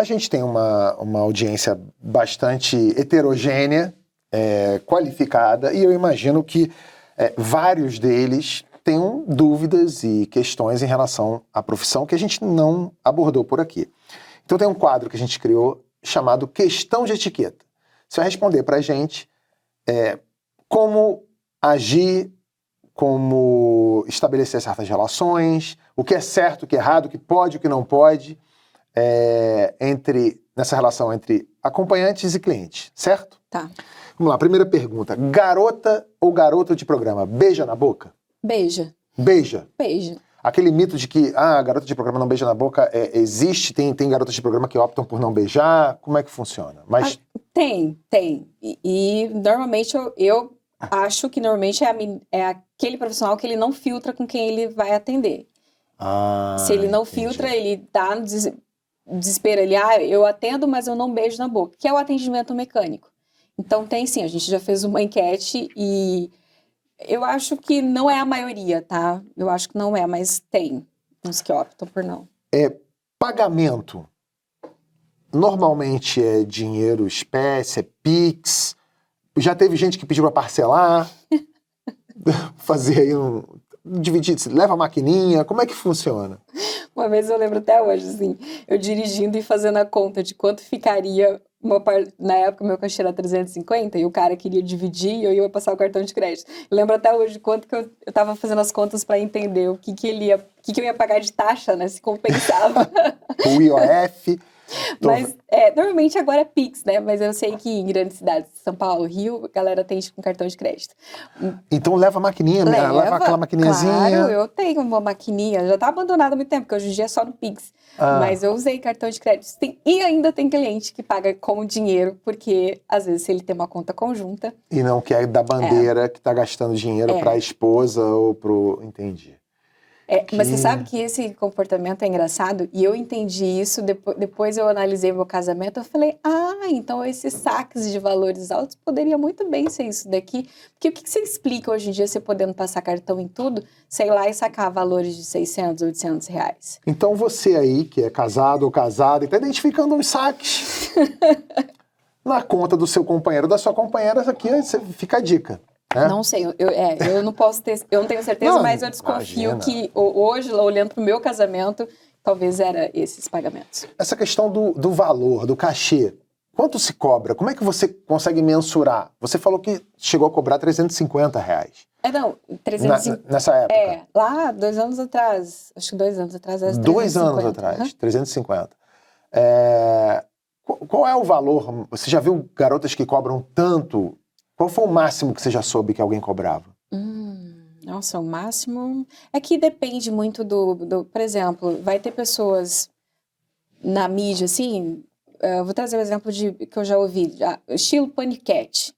a gente tem uma audiência bastante heterogênea, qualificada, e eu imagino que vários deles tenham dúvidas e questões em relação à profissão que a gente não abordou por aqui. Então tem um quadro que a gente criou chamado Questão de Etiqueta. Você vai responder para a gente como agir, como estabelecer certas relações, o que é certo, o que é errado, o que pode, o que não pode, nessa relação entre acompanhantes e clientes, certo? Tá. Vamos lá, primeira pergunta. Garota ou garoto de programa, beija na boca? Beija. Beija? Beija. Aquele mito de que a garota de programa não beija na boca existe? Tem garotas de programa que optam por não beijar? Como é que funciona? Mas... Tem. E normalmente eu acho que normalmente é aquele profissional que ele não filtra com quem ele vai atender. Se ele não filtra, ele dá no desespero. Eu atendo, mas eu não beijo na boca. Que é o atendimento mecânico. Então tem sim, a gente já fez uma enquete e eu acho que não é a maioria, tá? Eu acho que não é, mas tem uns que optam por não. Pagamento. Normalmente é dinheiro, espécie, é Pix. Já teve gente que pediu para parcelar, fazer aí dividir, leva a maquininha, como é que funciona? Uma vez eu lembro até hoje, assim, eu dirigindo e fazendo a conta de quanto ficaria na época meu cachê era 350 e o cara queria dividir e eu ia passar o cartão de crédito. Eu lembro até hoje de quanto que eu tava fazendo as contas para entender o que eu ia pagar de taxa, né, se compensava. O IOF... Mas, normalmente agora é Pix, né? Mas eu sei que em grandes cidades, São Paulo, Rio, a galera tem com cartão de crédito. Então leva a maquininha, leva aquela maquininhazinha. Claro, eu tenho uma maquininha, já tá abandonada há muito tempo, porque hoje em dia é só no Pix. Mas eu usei cartão de crédito. E ainda tem cliente que paga com dinheiro, porque às vezes se ele tem uma conta conjunta... E não quer dar bandeira que tá gastando dinheiro pra esposa ou pro... Entendi. Mas você sabe que esse comportamento é engraçado? E eu entendi isso, depois eu analisei meu casamento, eu falei, então esses saques de valores altos poderia muito bem ser isso daqui. Porque o que você explica hoje em dia, você podendo passar cartão em tudo, sei lá, e sacar valores de 600, 800 reais? Então você aí, que é casado ou casada, e tá identificando uns saques na conta do seu companheiro, da sua companheira, aqui fica a dica. Não sei, eu não posso ter, eu não tenho certeza, mas eu desconfio que hoje, olhando pro meu casamento, talvez era esses pagamentos. Essa questão do valor, do cachê, quanto se cobra? Como é que você consegue mensurar? Você falou que chegou a cobrar 350 reais. Não, 350. Nessa época? Lá, 2 anos atrás, acho que 2 anos atrás era 350. 2 anos atrás, 350. Qual é o valor? Você já viu garotas que cobram tanto? Qual foi o máximo que você já soube que alguém cobrava? Nossa, o máximo... É que depende muito por exemplo, vai ter pessoas na mídia, assim... vou trazer um exemplo que eu já ouvi. Estilo paniquete.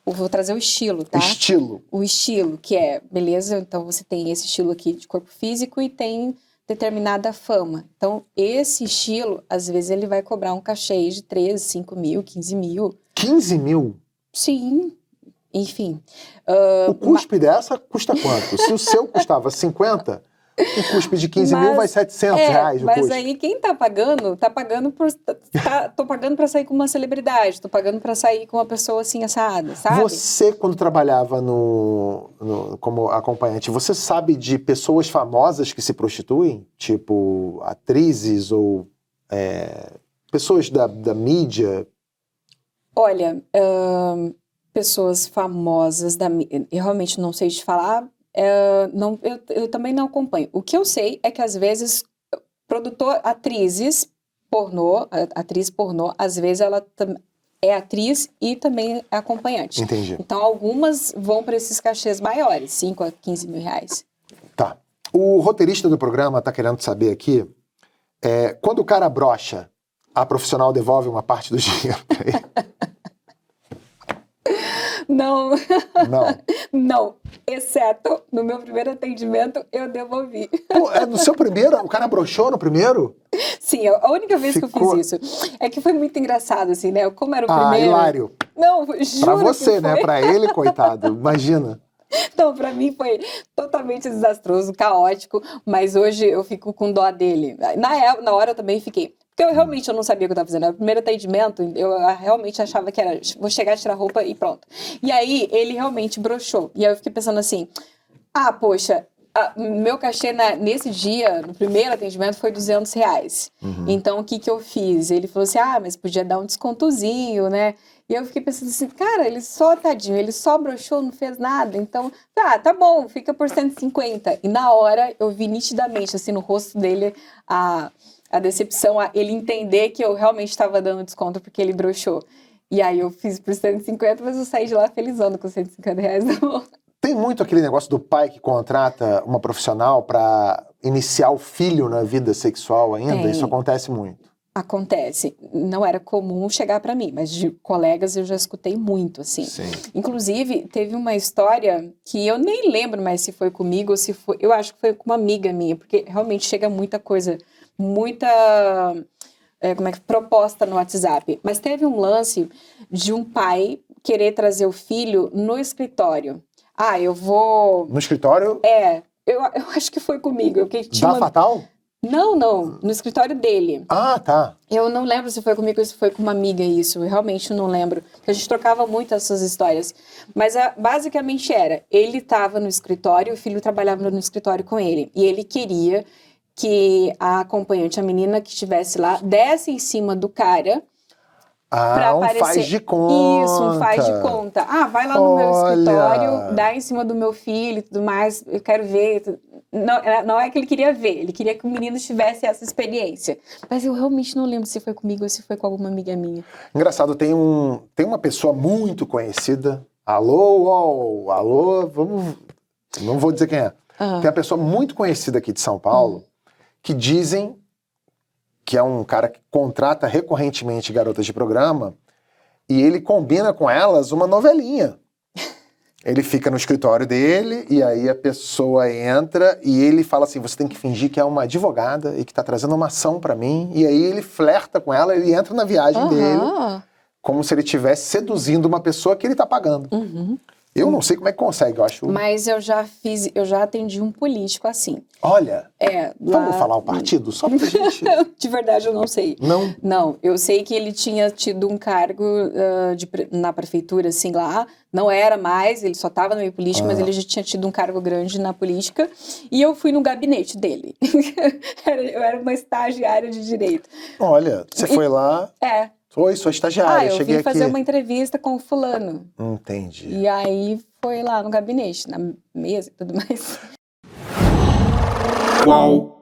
Vou trazer o estilo, tá? Estilo. O estilo, que beleza, então você tem esse estilo aqui de corpo físico e tem determinada fama. Então, esse estilo, às vezes, ele vai cobrar um cachê de 13, 5 mil, 15 mil. 15 mil? Sim. Enfim. O cuspe dessa custa quanto? Se o seu custava 50, o cuspe de 15 mil vai 700 reais. Mas aí quem tá pagando tô pagando pra sair com uma celebridade, tô pagando pra sair com uma pessoa assim assada, sabe? Você, quando trabalhava como acompanhante, você sabe de pessoas famosas que se prostituem? Tipo, atrizes ou pessoas da mídia? Olha... pessoas famosas eu realmente não sei te falar, eu também não acompanho. O que eu sei é que às vezes atriz pornô, às vezes ela é atriz e também é acompanhante. Entendi. Então algumas vão para esses cachês maiores, 5 a 15 mil reais. Tá. O roteirista do programa tá querendo saber aqui, quando o cara brocha, a profissional devolve uma parte do dinheiro pra ele? Não. Não. Não. Exceto no meu primeiro atendimento, eu devolvi. Pô, no seu primeiro? O cara broxou no primeiro? Sim, a única vez que eu fiz isso. É que foi muito engraçado, assim, né? Como era o primeiro... hilário. Não, juro pra você, que né? foi. Pra ele, coitado. Imagina. Então, pra mim foi totalmente desastroso, caótico, mas hoje eu fico com dó dele. Na hora eu também fiquei. Porque eu não sabia o que eu tava fazendo. No primeiro atendimento, eu realmente achava que era, vou chegar, tirar a roupa e pronto. E aí, ele realmente broxou. E aí eu fiquei pensando assim, poxa, meu cachê nesse dia, no primeiro atendimento, foi R$200. Então, o que eu fiz? Ele falou assim, mas podia dar um descontozinho, né? E eu fiquei pensando assim, cara, tadinho, ele só broxou, não fez nada. Então, tá bom, fica por 150. E na hora, eu vi nitidamente, assim, no rosto dele, a decepção, ele entender que eu realmente estava dando desconto porque ele broxou. E aí eu fiz por 150, mas eu saí de lá felizando com R$150 na mão. Tem muito aquele negócio do pai que contrata uma profissional para iniciar o filho na vida sexual ainda? Tem. Isso acontece muito. Acontece. Não era comum chegar para mim, mas de colegas eu já escutei muito, assim. Sim. Inclusive, teve uma história que eu nem lembro mais se foi comigo ou se foi... Eu acho que foi com uma amiga minha, porque realmente chega muita coisa, proposta no WhatsApp. Mas teve um lance de um pai querer trazer o filho no escritório. Eu vou... No escritório? Eu acho que foi comigo. Da Fatal? Não, no escritório dele. Tá. Eu não lembro se foi comigo ou se foi com uma amiga isso. Eu realmente não lembro. Porque a gente trocava muito essas histórias. Mas basicamente ele estava no escritório, o filho trabalhava no escritório com ele. E ele queria que a acompanhante, a menina que estivesse lá, desse em cima do cara pra aparecer. Faz de conta. Isso, um faz de conta. Vai lá no meu escritório, dá em cima do meu filho e tudo mais, eu quero ver. Não é que ele queria ver, ele queria que o menino tivesse essa experiência. Mas eu realmente não lembro se foi comigo ou se foi com alguma amiga minha. Engraçado, tem uma pessoa muito conhecida. Alô, não vou dizer quem é. Tem uma pessoa muito conhecida aqui de São Paulo que dizem que é um cara que contrata recorrentemente garotas de programa e ele combina com elas uma novelinha. Ele fica no escritório dele e aí a pessoa entra e ele fala assim, você tem que fingir que é uma advogada e que tá trazendo uma ação pra mim. E aí ele flerta com ela, ele entra na viagem dele como se ele estivesse seduzindo uma pessoa que ele tá pagando. Eu não sei como é que consegue, eu acho... Mas eu já atendi um político assim. Olha, vamos falar o partido? Só pra gente... De verdade, eu não sei. Não? Não, eu sei que ele tinha tido um cargo na prefeitura, assim, lá. Não era mais, ele só estava no meio político, mas ele já tinha tido um cargo grande na política. E eu fui no gabinete dele. Eu era uma estagiária de direito. Olha, você foi lá... Oi, sou estagiária, eu cheguei vim fazer aqui. uma entrevista com o fulano. Entendi. E aí foi lá no gabinete, na mesa e tudo mais. Qual